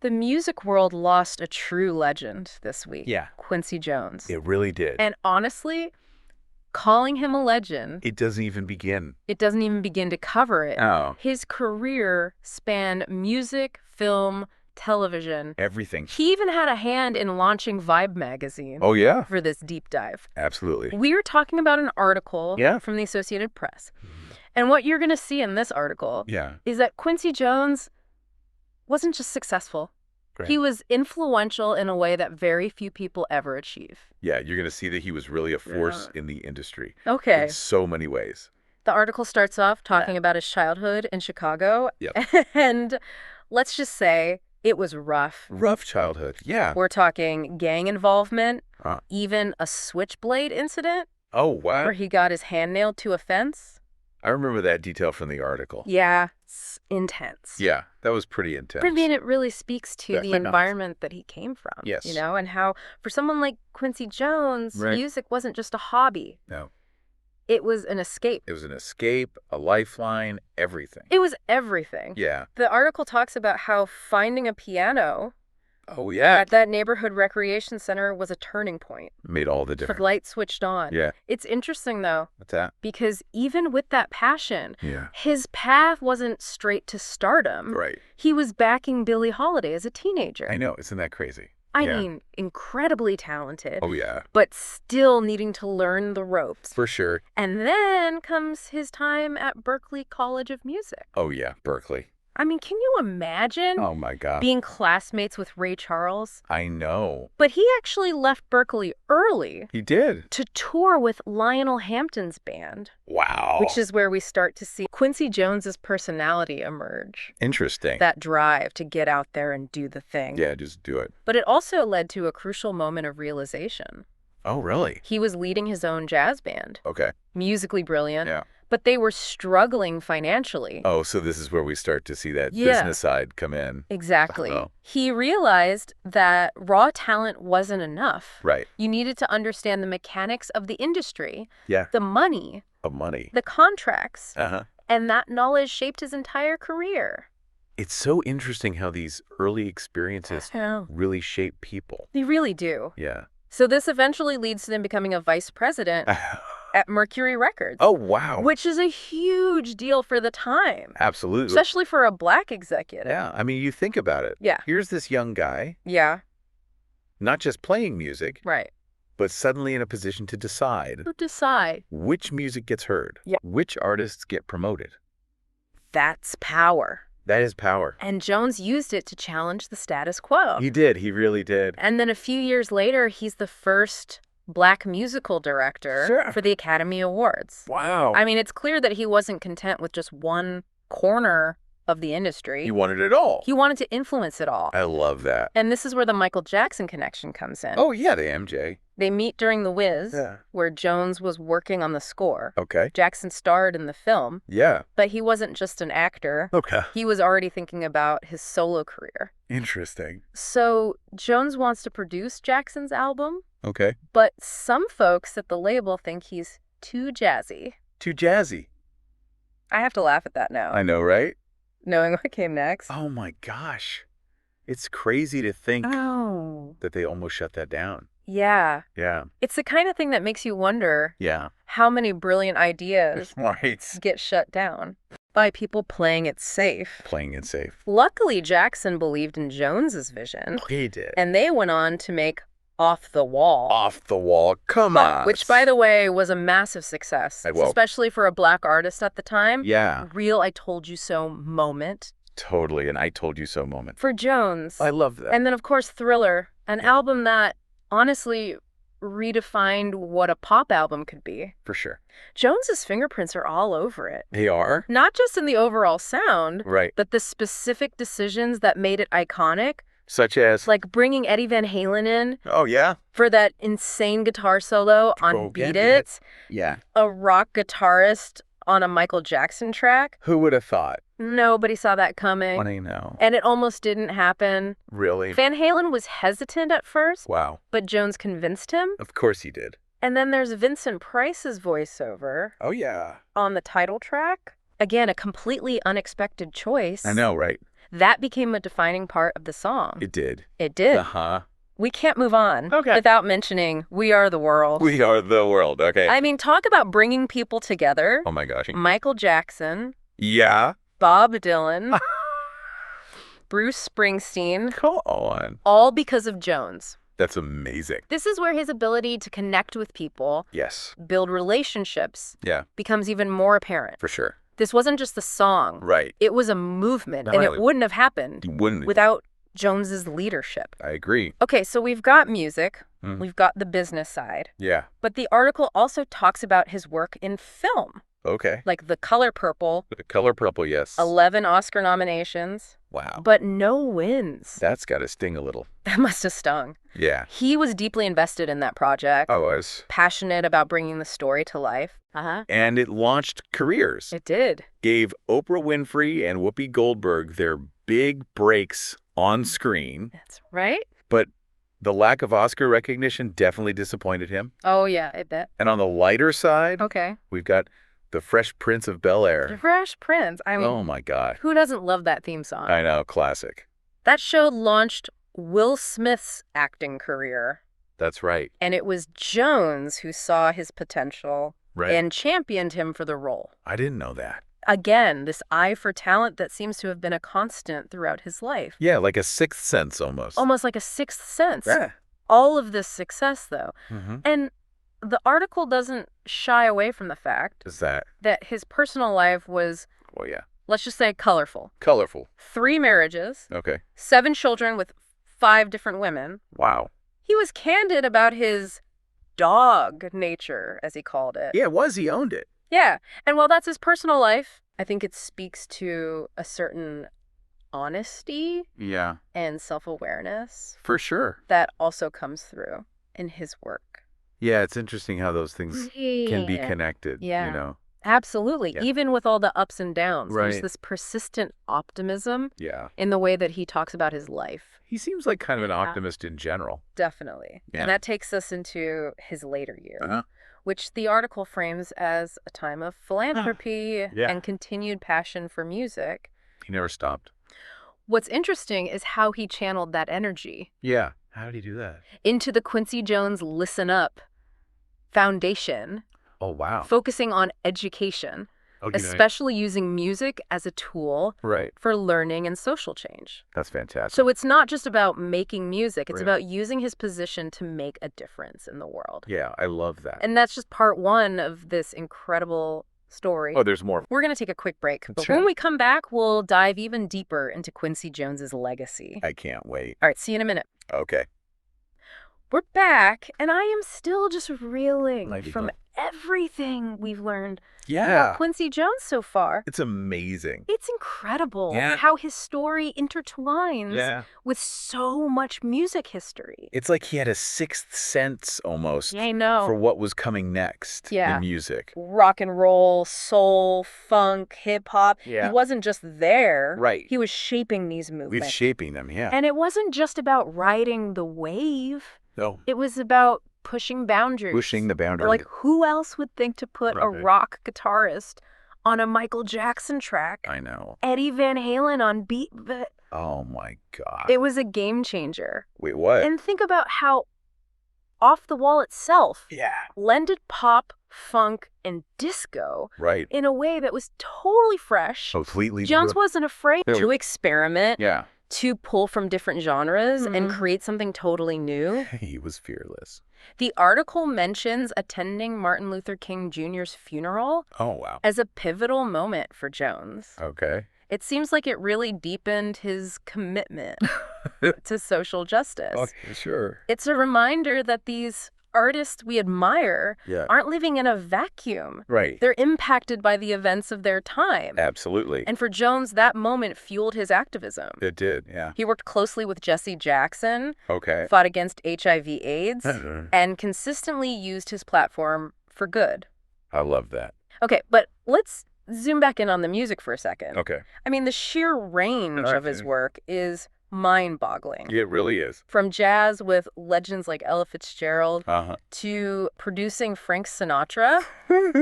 The music world lost a true legend this week. Yeah. Quincy Jones. It really did. And honestly, calling him a legend, It doesn't even begin. it doesn't even begin to cover it. Oh. His career spanned music, film, television. Everything. He even had a hand in launching Vibe magazine Oh, yeah. for this deep dive. Absolutely. We are talking about an article Yeah. from the Associated Press. And what you're going to see in this article Yeah. is that Quincy Jones wasn't just successful. Great. He was influential in a way that very few people ever achieve. Yeah, you're going to see that he was really a force in the industry. Okay. In so many ways. The article starts off talking about his childhood in Chicago. Yep. And let's just say it was rough. Rough childhood. Yeah. We're talking gang involvement, Uh. even a switchblade incident Oh, wow. where he got his hand nailed to a fence. I remember that detail from the article. Yeah, it's intense. Yeah, that was pretty intense. But I mean, it really speaks to Yeah, the quite nice. environment that he came from. Yes. You know, and how for someone like Quincy Jones, Right. music wasn't just a hobby. No. It was an escape. It was an escape, a lifeline, everything. It was everything. Yeah. The article talks about how finding a piano Oh, yeah. at that neighborhood recreation center was a turning point. Made all the The difference. light switched on. Yeah. It's interesting, though, What's that? because even with that passion, Yeah. his path wasn't straight to stardom. Right. He was backing Billie Holiday as a teenager. I know. Isn't that crazy? I Yeah. mean, incredibly talented, Oh, yeah. but still needing to learn the ropes. For sure. And then comes his time at Berklee College of Music. Oh, yeah. Berkeley. I mean, can you imagine Oh, my God. being classmates with Ray Charles? I know. But he actually left Berklee early He did. to tour with Lionel Hampton's band, Wow. which is where we start to see Quincy Jones's personality emerge. Interesting. That drive to get out there and do the thing. Yeah, just do it. But it also led to a crucial moment of realization. Oh, really? He was leading his own jazz band, Okay. musically brilliant, Yeah. but they were struggling financially. Oh, so this is where we start to see that Yeah. business side come in. Exactly. Oh. He realized that raw talent wasn't enough. Right. You needed to understand the mechanics of the industry, Yeah. the money, Of money. the contracts, Uh-huh. and that knowledge shaped his entire career. It's so interesting how these early experiences Yeah. really shape people. They really do. Yeah. So this eventually leads to them becoming a vice president at Mercury Records. Oh, wow. Which is a huge deal for the time, Absolutely. especially for a black executive. Yeah. I mean, you think about it. Yeah. Here's this young guy, Yeah, not just playing music, right. but suddenly in a position to decide Who decide? which music gets heard, Yeah. which artists get promoted. That's power. That is power. And Jones used it to challenge the status quo. He did. He really did. And then a few years later, he's the first black musical director Sure. for the Academy Awards. Wow. I mean, it's clear that he wasn't content with just one corner of the industry. He wanted it all. He wanted to influence it all. I love that. And this is where the Michael Jackson connection comes in. Oh, yeah, the MJ. They meet during The Wiz, Yeah. where Jones was working on the score. Okay. Jackson starred in the film, Yeah. but he wasn't just an actor. Okay. He was already thinking about his solo career. Interesting. So Jones wants to produce Jackson's album, Okay. but some folks at the label think he's too jazzy. Too jazzy. I have to laugh at that now, I know, right? knowing what came next. Oh, my gosh. It's crazy to think Oh. that they almost shut that down. Yeah. Yeah. It's the kind of thing that makes you wonder Yeah. how many brilliant ideas Right. get shut down by people playing it safe. Playing it safe. Luckily, Jackson believed in Jones's vision, He did. and they went on to make Off the Wall. Off the wall. Come on. Which, by the way, was a massive success, Well- especially for a black artist at the time. Yeah. Real I told you so moment Totally. And I told you so moment. for Jones. I love that. And then, of course, Thriller, an album that honestly redefined what a pop album could be. For sure. Jones's fingerprints are all over it. They are? Not just in the overall sound, Right. but the specific decisions that made it iconic, Such as? like bringing Eddie Van Halen in Oh, yeah? for that insane guitar solo on Go Beat Get It. It, Yeah. a rock guitarist on a Michael Jackson track. Who would have thought? Nobody saw that coming. What do you know? And it almost didn't happen. Really? Van Halen was hesitant at first, Wow. but Jones convinced him. Of course he did. And then there's Vincent Price's voiceover Oh, yeah. on the title track. Again, a completely unexpected choice. I know, right? That became a defining part of the song. It did. It did. Uh-huh. We can't move on without mentioning We Are the World. We are the world. Okay. I mean, talk about bringing people together. Oh, my gosh. Michael Jackson, Yeah. Bob Dylan, Bruce Springsteen, Come on. all because of Jones. That's amazing. This is where his ability to connect with people, Yes. build relationships, Yeah, becomes even more apparent. for sure. This wasn't just a song. Right. It was a movement, Not and only- it wouldn't have happened You wouldn't. without Jones's leadership. I agree. Okay, so we've got music, Mm. we've got the business side, Yeah. but the article also talks about his work in film, Okay. like The Color Purple, The Color Purple, yes. 11 Oscar nominations, Wow. but no wins. That's got to sting a little. That must have stung. Yeah. He was deeply invested in that project, I was. passionate about bringing the story to life. And it launched careers. It did. Gave Oprah Winfrey and Whoopi Goldberg their big breaks on screen. That's right. But the lack of Oscar recognition definitely disappointed him. Oh, yeah, I bet. And on the lighter side, Okay. we've got The Fresh Prince of The Bel-Air. Fresh Prince. I mean, Oh, my God. who doesn't love that theme song? I know. Classic. That show launched Will Smith's acting career, That's right. and it was Jones who saw his potential Right. and championed him for the role. I didn't know that. Again, this eye for talent that seems to have been a constant throughout his life. Yeah, like a sixth sense almost. Almost like a sixth sense. Yeah. All of this success, though. Mm-hmm. And the article doesn't shy away from the fact Is that? that his personal life was, Well, yeah. let's just say, colorful. Colorful. 3 marriages, Okay. 7 children with 5 different women. Wow. He was candid about his dog nature, as he called it. Yeah, it was. He owned it. Yeah. And while that's his personal life, I think it speaks to a certain honesty Yeah, and self-awareness for sure. that also comes through in his work. Yeah, it's interesting how those things can be connected, Yeah. you know? Absolutely. Yeah. Even with all the ups and downs, there's Right. this persistent optimism Yeah. in the way that he talks about his life. He seems like kind of an Yeah. optimist in general. Definitely. Yeah. And that takes us into his later years, Uh-huh. which the article frames as a time of philanthropy Yeah. and continued passion for music. He never stopped. What's interesting is how he channeled that energy Yeah. How did he do that? into the Quincy Jones Listen Up Foundation, Oh, wow. focusing on education, Okay. especially using music as a tool Right. for learning and social change. That's fantastic. So it's not just about making music, it's Right. about using his position to make a difference in the world. Yeah, I love that. And that's just part 1 of this incredible story. Oh, there's more. We're going to take a quick break, but Sure. when we come back, we'll dive even deeper into Quincy Jones's legacy. I can't wait. All right, see you in a minute. Okay. We're back, and I am still just reeling Mighty from fun. everything we've learned Yeah. about Quincy Jones so far. It's amazing. It's incredible Yeah. how his story intertwines Yeah. with so much music history. It's like he had a sixth sense almost Yeah, I know. for what was coming next Yeah. in music. Rock and roll, soul, funk, hip hop. Yeah. He wasn't just there. Right. He was shaping these We're movements. shaping them, yeah. And it wasn't just about riding the wave. No. It was about pushing boundaries. Pushing the boundary. Like, who else would think to put a Right. rock guitarist on a Michael Jackson track? I know. Eddie Van Halen on beat, but Oh, my God. it was a game changer. Wait, what? And think about how Off the Wall itself Yeah. blended pop, funk, and disco Right. in a way that was totally fresh. Completely. Jones wasn't afraid There to we- experiment, Yeah. to pull from different genres and Mhm. create something totally new. He was fearless. The article mentions attending Martin Luther King Jr.'s funeral Oh, wow. as a pivotal moment for Jones. Okay. It seems like it really deepened his commitment to social justice. Okay, sure. It's a reminder that these artists we admire Yeah. aren't living in a vacuum. Right. They're impacted by the events of their time. Absolutely. And for Jones, that moment fueled his activism. It did, yeah. He worked closely with Jesse Jackson, Okay. fought against HIV/AIDS, and consistently used his platform for good. I love that. Okay, but let's zoom back in on the music for a second. Okay. I mean, the sheer range of his Okay. work is mind-boggling. It really is. From jazz with legends like Ella Fitzgerald Uh-huh. to producing Frank Sinatra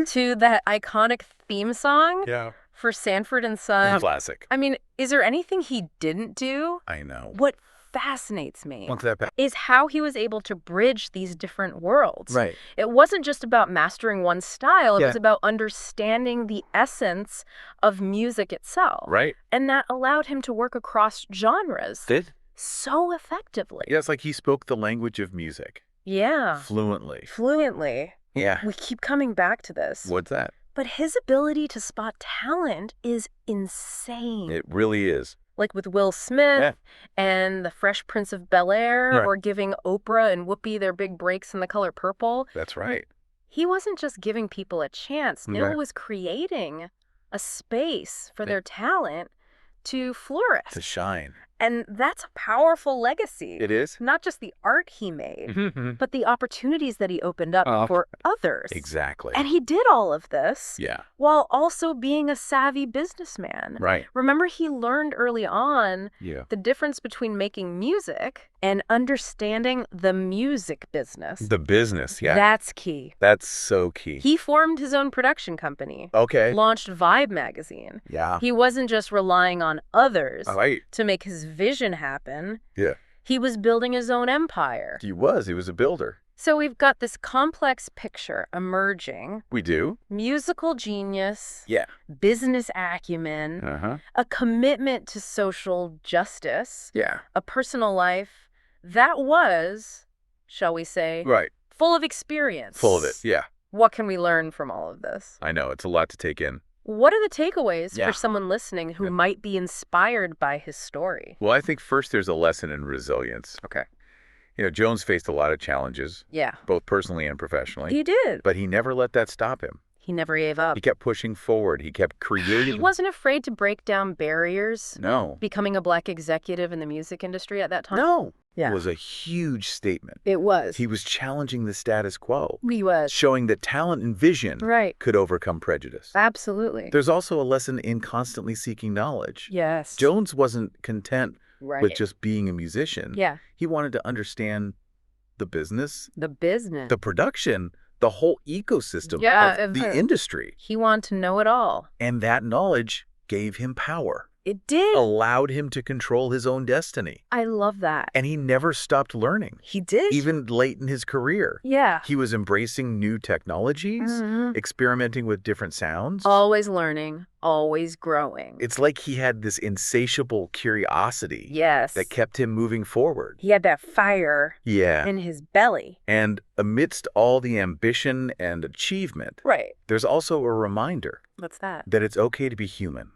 to that iconic theme song Yeah. For Sanford and Son. Classic. I mean, is there anything he didn't do? I know. What fascinates me What's that? is how he was able to bridge these different worlds. Right. It wasn't just about mastering one style, it Yeah. was about understanding the essence of music itself. Right. And that allowed him to work across genres Did? so effectively. Yeah, it's like he spoke the language of music. Yeah. Fluently. Fluently. Yeah. We keep coming back to this. What's that? But his ability to spot talent is insane. It really is. Like with Will Smith Yeah. and The Fresh Prince of Bel-Air, Right. or giving Oprah and Whoopi their big breaks in The Color Purple. That's right. He wasn't just giving people a chance. Right. It was creating a space for Yeah. their talent to flourish. To shine. And that's a powerful legacy. It is? Not just the art he made, Mm-hmm. but the opportunities that he opened up for others. Exactly. And he did all of this Yeah. while also being a savvy businessman. Right. Remember, he learned early on Yeah. the difference between making music and understanding the music business. The business, yeah. That's key. That's so key. He formed his own production company, Okay. launched Vibe magazine. Yeah. He wasn't just relying on others Right. to make his vision happen. Yeah. He was building his own empire. He was. He was a builder. So we've got this complex picture emerging: We do? musical genius, Yeah. business acumen, Uh-huh. a commitment to social justice, Yeah. a personal life that was, shall we say, Right. full of experience. Full of it. Yeah. What can we learn from all of this? I know. It's a lot to take in. What are the takeaways Yeah. for someone listening who Yeah. might be inspired by his story? Well, I think first there's a lesson in resilience. Okay. You know, Jones faced a lot of challenges, Yeah. both personally and professionally. He did. But he never let that stop him. He never gave up. He kept pushing forward. He kept creating. He wasn't afraid to break down barriers, No. becoming a Black executive in the music industry at that time. No. Yeah. It was a huge statement. It was. He was challenging the status quo, He was. showing that talent and vision Right. could overcome prejudice. Absolutely. There's also a lesson in constantly seeking knowledge. Yes. Jones wasn't content Right. with just being a musician. Yeah. He wanted to understand the business, The business. the production, the whole ecosystem Yeah, of the of- industry. He wanted to know it all. And that knowledge gave him power, It did. allowed him to control his own destiny. I love that. And he never stopped learning, He did. even late in his career. Yeah. He was embracing new technologies, Mhm. experimenting with different sounds. Always learning, always growing. It's like he had this insatiable curiosity Yes. that kept him moving forward. He had that fire Yeah. in his belly. And amidst all the ambition and achievement, Right. there's also a reminder What's that? that it's okay to be human,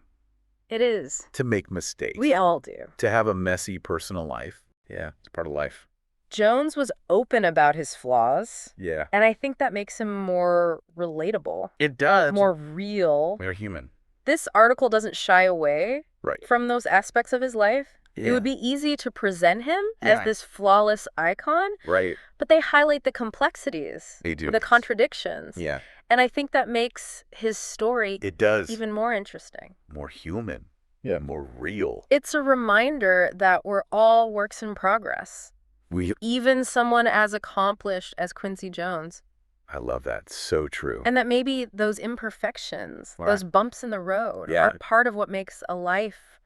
It is. to make mistakes, We all do. to have a messy personal life. Yeah, it's part of life. Jones was open about his flaws, Yeah. and I think that makes him more relatable, It does. more real. We're human. This article doesn't shy away Right. from those aspects of his life. It Yeah. would be easy to present him Yeah. as this flawless icon, Right. but they highlight the complexities, They do. the contradictions. Yeah. And I think that makes his story It does. even more interesting. More human. Yeah. More real. It's a reminder that we're all works in progress. We. Even someone as accomplished as Quincy Jones. I love that. So true. And that maybe those imperfections, Right. those bumps in the road, Yeah. are part of what makes a life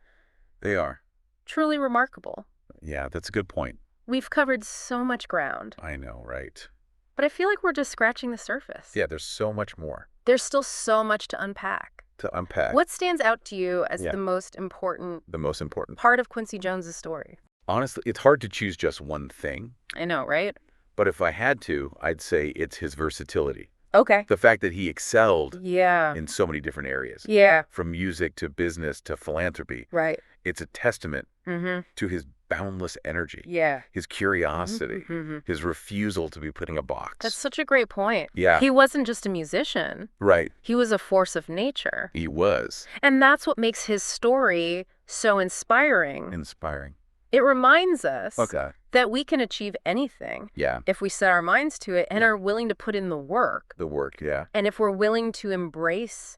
They are. truly remarkable. Yeah, that's a good point. We've covered so much ground, I know, right? but I feel like we're just scratching the surface. Yeah, there's so much more There's still so much to unpack. to unpack. What stands out to you as Yeah. the most important The most important. part of Quincy Jones's story? Honestly, it's hard to choose just one thing, I know, right? but if I had to, I'd say it's his versatility. Okay. The fact that he excelled Yeah. in so many different areas, Yeah. from music to business to philanthropy. Right. It's a testament Mm-hmm. to his boundless energy, Yeah. his curiosity, Mm-hmm. his refusal to be put in a box. That's such a great point. Yeah. He wasn't just a musician. Right. He was a force of nature. He was And that's what makes his story so inspiring. inspiring. It reminds us Okay. that we can achieve anything Yeah. if we set our minds to it and Yeah. are willing to put in the work. The work. Yeah. And if we're willing to embrace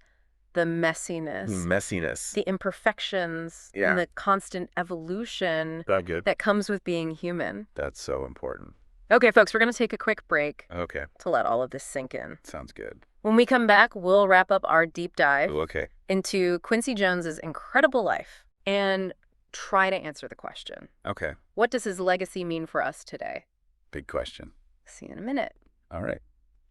the messiness, Messiness. the imperfections, Yeah. and the constant evolution That good. that comes with being human. That's so important. Okay, folks, we're going to take a quick break Okay. to let all of this sink in. Sounds good. When we come back, we'll wrap up our deep dive Ooh, okay. into Quincy Jones's incredible life and try to answer the question, Okay. what does his legacy mean for us today? Big question. See you in a minute. All right.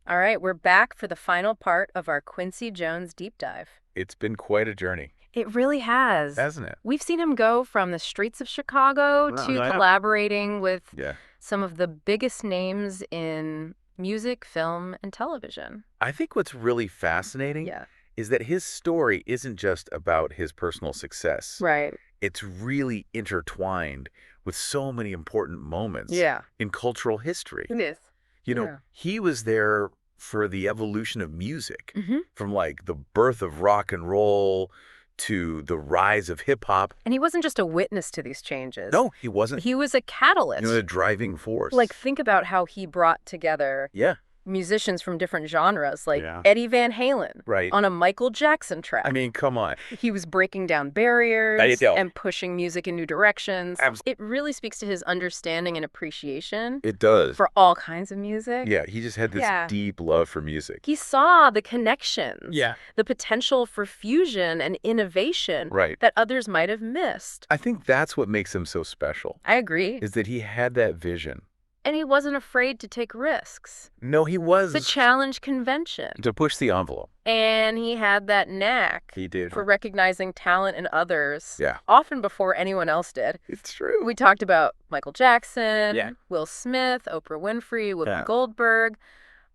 All right, we're back for the final part of our Quincy Jones deep dive. It's been quite a journey, It really has. hasn't it? We've seen him go from the streets of Chicago to yeah. collaborating with Yeah. some of the biggest names in music, film, and television. I think what's really fascinating Yeah. is that his story isn't just about his personal success. Right. It's really intertwined with so many important moments Yeah. in cultural history. It is. You know, Yeah. he was there for the evolution of music, Mm-hmm. from like the birth of rock and roll to the rise of hip hop. And he wasn't just a witness to these changes. No, he wasn't. He was a catalyst. The driving force. Like, think about how he brought together yeah, musicians from different genres, like Yeah. Eddie Van Halen right. on a Michael Jackson track. I mean, come on. He was breaking down barriers I know. and pushing music in new directions. Abs- It really speaks to his understanding and appreciation It does. for all kinds of music. Yeah, he just had this Yeah. deep love for music. He saw the connections, Yeah. the potential for fusion and innovation Right. that others might have missed. I think that's what makes him so special, I agree. is that he had that vision. And he wasn't afraid to take risks, No, he was. to challenge convention. To push the envelope. And he had that knack He did. for recognizing talent in others, Yeah. often before anyone else did. It's true. We talked about Michael Jackson, Yeah. Will Smith, Oprah Winfrey, Whoopi Yeah. Goldberg,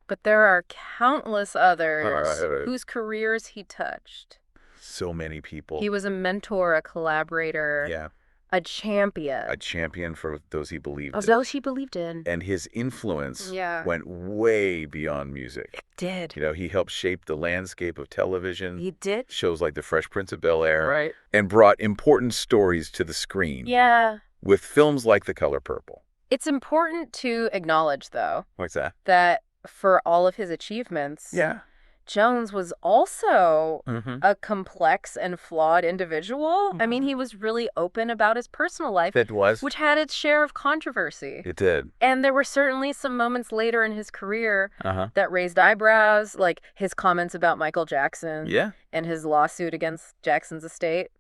but there are countless others Right. whose careers he touched. So many people. He was a mentor, a collaborator, Yeah. a champion A champion for those he believed of in. those he believed in. And his influence Yeah. went way beyond music. It did. You know, he helped shape the landscape of television, He did. shows like The Fresh Prince of Bel-Air, Right. and brought important stories to the screen Yeah. with films like The Color Purple. It's important to acknowledge, though, What's that? that for all of his achievements, Yeah. Jones was also Mm-hmm. a complex and flawed individual. I mean, he was really open about his personal life, That was. which had its share of controversy. It did. And there were certainly some moments later in his career Uh-huh. that raised eyebrows, like his comments about Michael Jackson Yeah. and his lawsuit against Jackson's estate.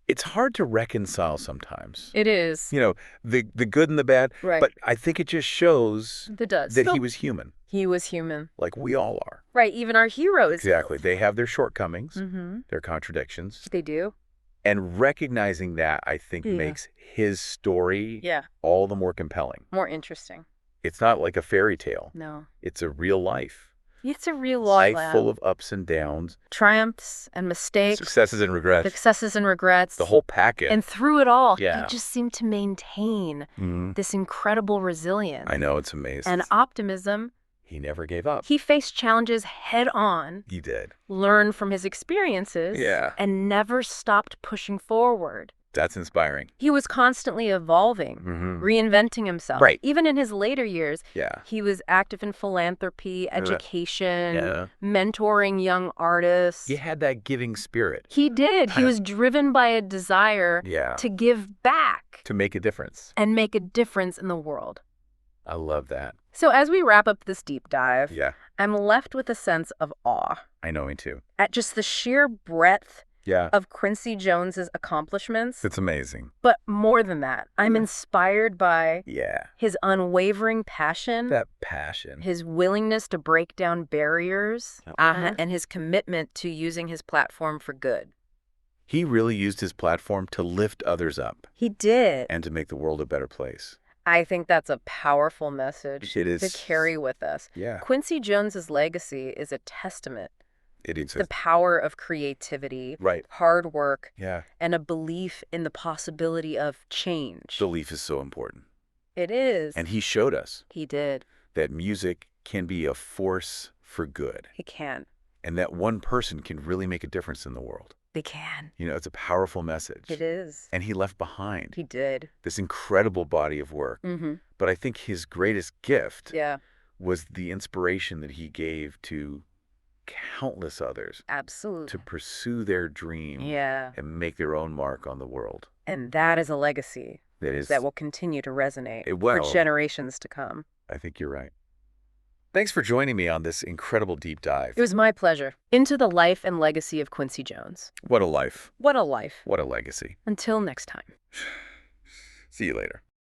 It's hard to reconcile sometimes. It is. You know, the good and the bad. Right. But I think it just shows It does. that he was human, He was human. like we all are. Right, even our heroes. Exactly. They have their shortcomings, Mm-hmm. their contradictions. They do. And recognizing that, I think, Yeah. makes his story Yeah, all the more compelling. more interesting. It's not like a fairy tale. No. It's a real life. It's a real Life full of ups and downs, triumphs and mistakes, successes and regrets, successes and regrets. the whole package. And through it all, Yeah. he just seemed to maintain Mhm. this incredible resilience I know, it's amazing. and optimism. He never gave up. He faced challenges head on, He did. learned from his experiences, Yeah. and never stopped pushing forward. That's inspiring. He was constantly evolving, Mm-hmm. reinventing himself. Right. Even in his later years, Yeah. he was active in philanthropy, education, Yeah. mentoring young artists. He had that giving spirit. He did. He was driven by a desire Yeah. to give back To make a difference. and make a difference in the world. I love that. So as we wrap up this deep dive, Yeah. I'm left with a sense of awe I know, me too. at just the sheer breadth Yeah. of Quincy Jones's accomplishments. It's amazing. But more than that, I'm inspired by Yeah. his unwavering passion, That passion. his willingness to break down barriers, Uh-huh. and his commitment to using his platform for good. He really used his platform to lift others up He did. and to make the world a better place. I think that's a powerful message It is. to carry with us. Yeah. Quincy Jones's legacy is a testament It is. to the power of creativity, Right. hard work, Yeah. and a belief in the possibility of change. Belief is so important. It is. And he showed us He did. that music can be a force for good He can. and that one person can really make a difference in the world. They can. You know, it's a powerful message. It is. And he left behind He did. this incredible body of work. Mm-hmm. But I think his greatest gift Yeah, was the inspiration that he gave to countless others absolutely. to pursue their dream Yeah. and make their own mark on the world. And that is a legacy That is, that will continue to resonate It for will. generations to come. I think you're right. Thanks for joining me on this incredible deep It dive. was my pleasure. Into the life and legacy of Quincy Jones. What a life. What a life. What a legacy. Until next time. See you later.